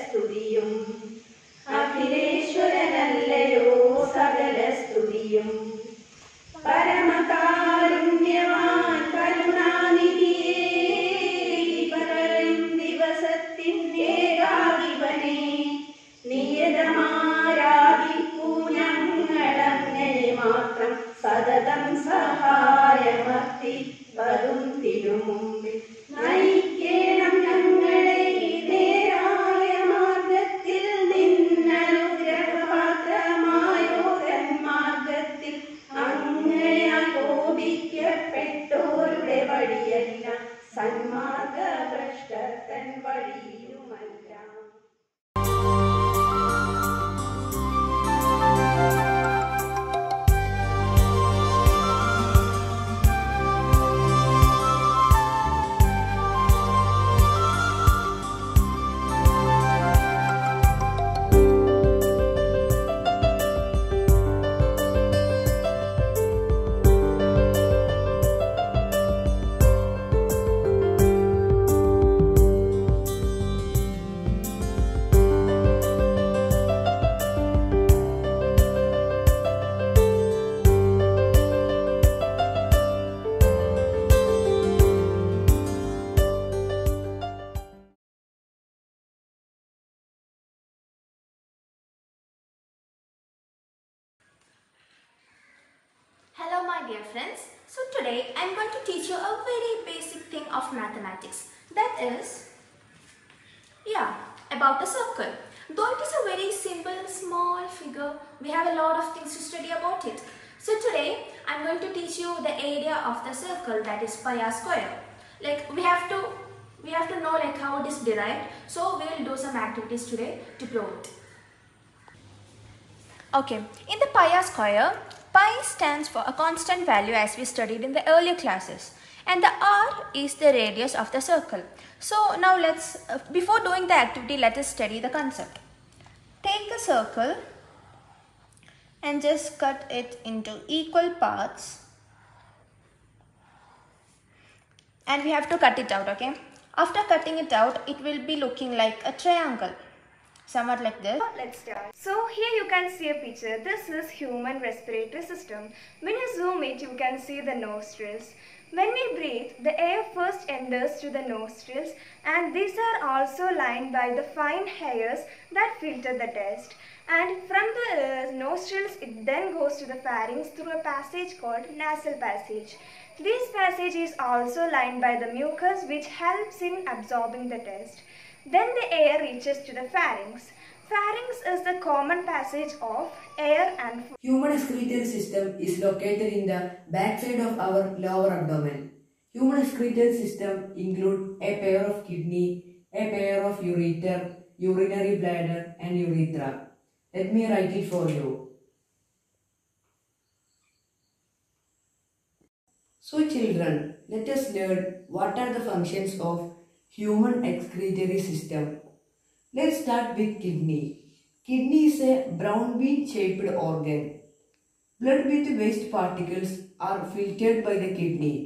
സ്തുതിയും അഖിലേശ്വരനല്ലയോ സകല സ്തുതിയും പരമകാരുണ്യവാൻ കരുണാനിധിയേ പറയും ദിവസത്തിൻ ഏകാധിപനെ നിയതമാരാധിപ്പൂ ഞങ്ങളങ്ങനെ മാത്രം സതതം സഹായമർത്തി വരും തിരുമുമ്പിൽ നയിക്കേണം ഞങ്ങളെ നേരായ മാർഗത്തിൽ നിന്നനുഗ്രഹപാത്രമായോരൻ മാർഗത്തിൽ അങ്ങയാൽ കോപിക്കപ്പെട്ടോരുടെ വഴിയല്ല സന്മാർഗ ഭ്രഷ്ടൻ വഴിയുമല്ല. Hello my dear friends. So today I am going to teach you a very basic thing of mathematics. That is, about a circle. Though it is a very simple small figure, we have a lot of things to study about it. So today I am going to teach you the area of the circle, that is pi r square. Like we have to know like how it is derived. So we will do some activities today to prove it. Okay, in the pi r square, pi stands for a constant value as we studied in the earlier classes, and the r is the radius of the circle. So now before doing the activity, let us study the concept. Take a circle and just cut it into equal parts, and we have to cut it out, okay? After cutting it out, it will be looking like a triangle. Somewhat like this. Let's start. So here you can see a picture. This is human respiratory system. When you zoom it, you can see the nostrils. When we breathe, the air first enters through the nostrils, and these are also lined by the fine hairs that filter the dust. And from the nostrils, it then goes to the pharynx through a passage called nasal passage. This passage is also lined by the mucus, which helps in absorbing the dust. Then the air reaches to the pharynx. Pharynx is the common passage of air and food. Human excretory system is located in the backside of our lower abdomen. Human excretory system include a pair of kidney, a pair of ureter, urinary bladder and urethra. Let me write it for you. So children, let us learn what are the functions of human excretory system. Let's start with kidney. Kidney is a brown bean shaped organ. Blood with waste particles are filtered by the kidney.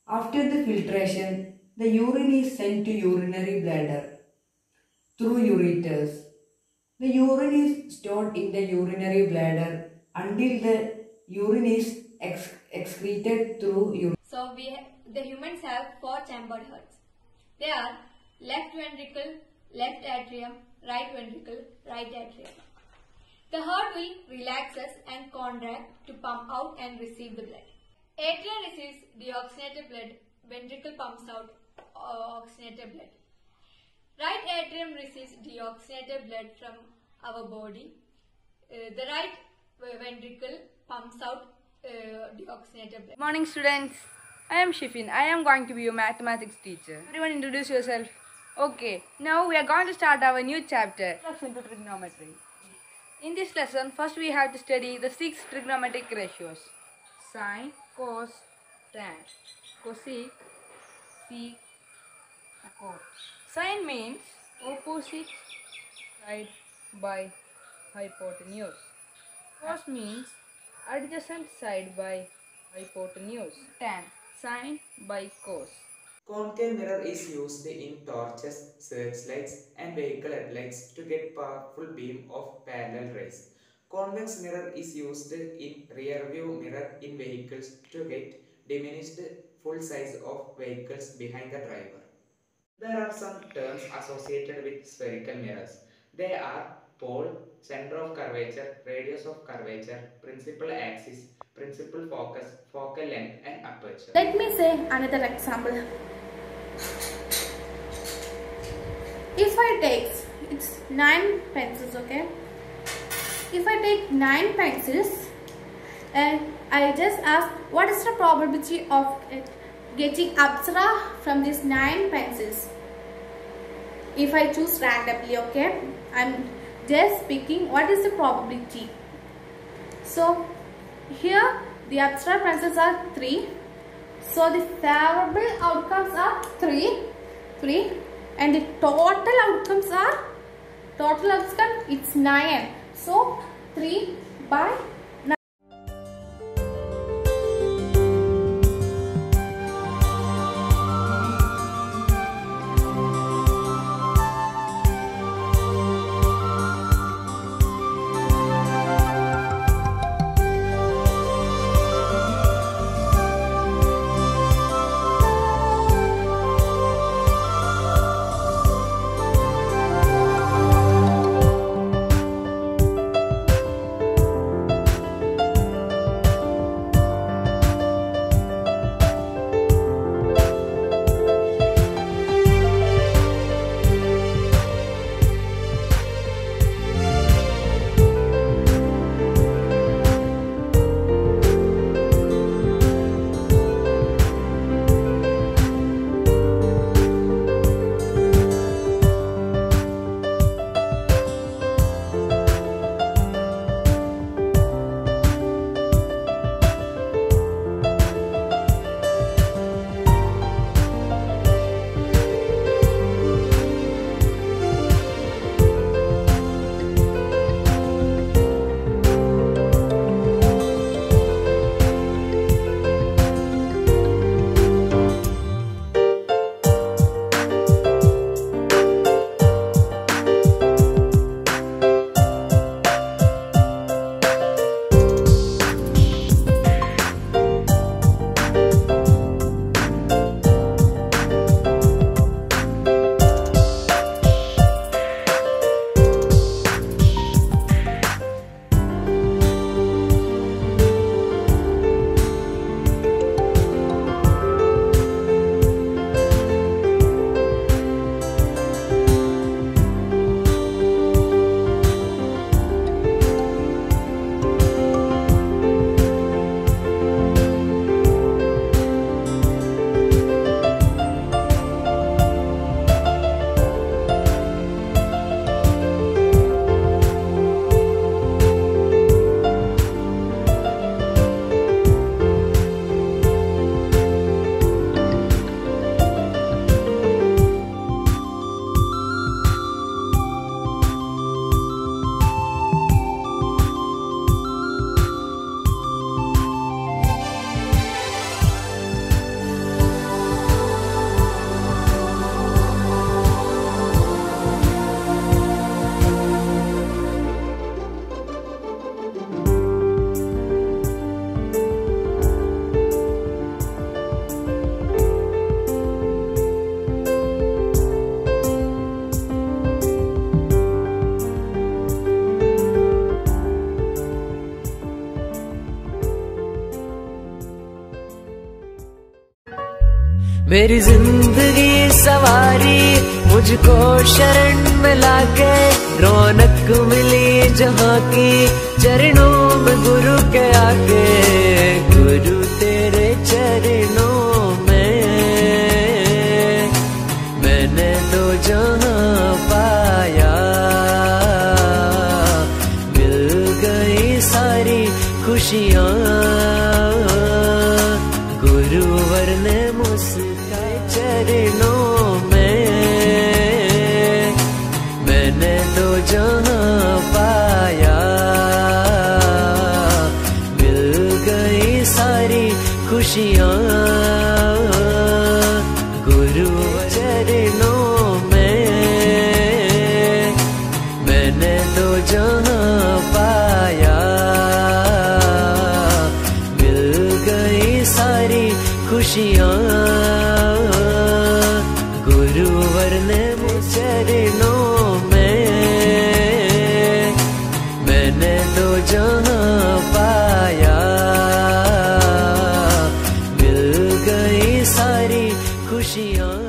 After the filtration, the urine is sent to urinary bladder through ureters. The urine is stored in the urinary bladder until the urine is excreted through urine. So the humans have 4 chambered hearts. They are left ventricle, left atrium, right ventricle, right atrium. The heart will relaxes and contract to pump out and receive the blood. Atrium receives deoxygenated blood, ventricle pumps out oxygenated blood. Right atrium receives deoxygenated blood from our body. The right ventricle pumps out deoxygenated blood. Good morning students. I am Shifin. I am going to be your mathematics teacher. Everyone introduce yourself. Okay, now we are going to start our new chapter, Introduction to Trigonometry. In this lesson, first we have to study the 6 trigonometric ratios. Sine, cos, tan, cosec, sec, cot. Sine means opposite side by hypotenuse. Cos means adjacent side by hypotenuse. Tan, sine by cos. Concave mirror is used in torches, searchlights and vehicle headlights to get powerful beam of parallel rays. Convex mirror is used in rear view mirror in vehicles to get diminished full size of vehicles behind the driver. There are some terms associated with spherical mirrors. They are pole, center of curvature, radius of curvature, principal axis, principal focus, focal length and aperture. Let me say another example. If I take, it's 9 pencils, okay? If I take 9 pencils and I just ask what is the probability of getting Apsara from these 9 pencils. If I choose randomly, okay, I'm just picking what is the probability. So here the Apsara pencils are 3. So the favorable outcomes are 3, and the total outcomes are, it's 9. So 3 by 9. मेरी जिंदगी सवारी मुझको शरण में लाके, रौनक मिली जहाँ की चरणों में गुरु के आके। गुरु तेरे चरणों में मैंने दो जहाँ पाया, मिल गई सारी खुशियाँ। गुरुवर ने मुस्काए चरणों में मैंने दो जहाँ पाया, मिल गई सारी खुशियाँ। खुशियाँ। गुरुवर ने चरणों में मैंने दो जहां पाया, मिल गई सारी खुशियाँ।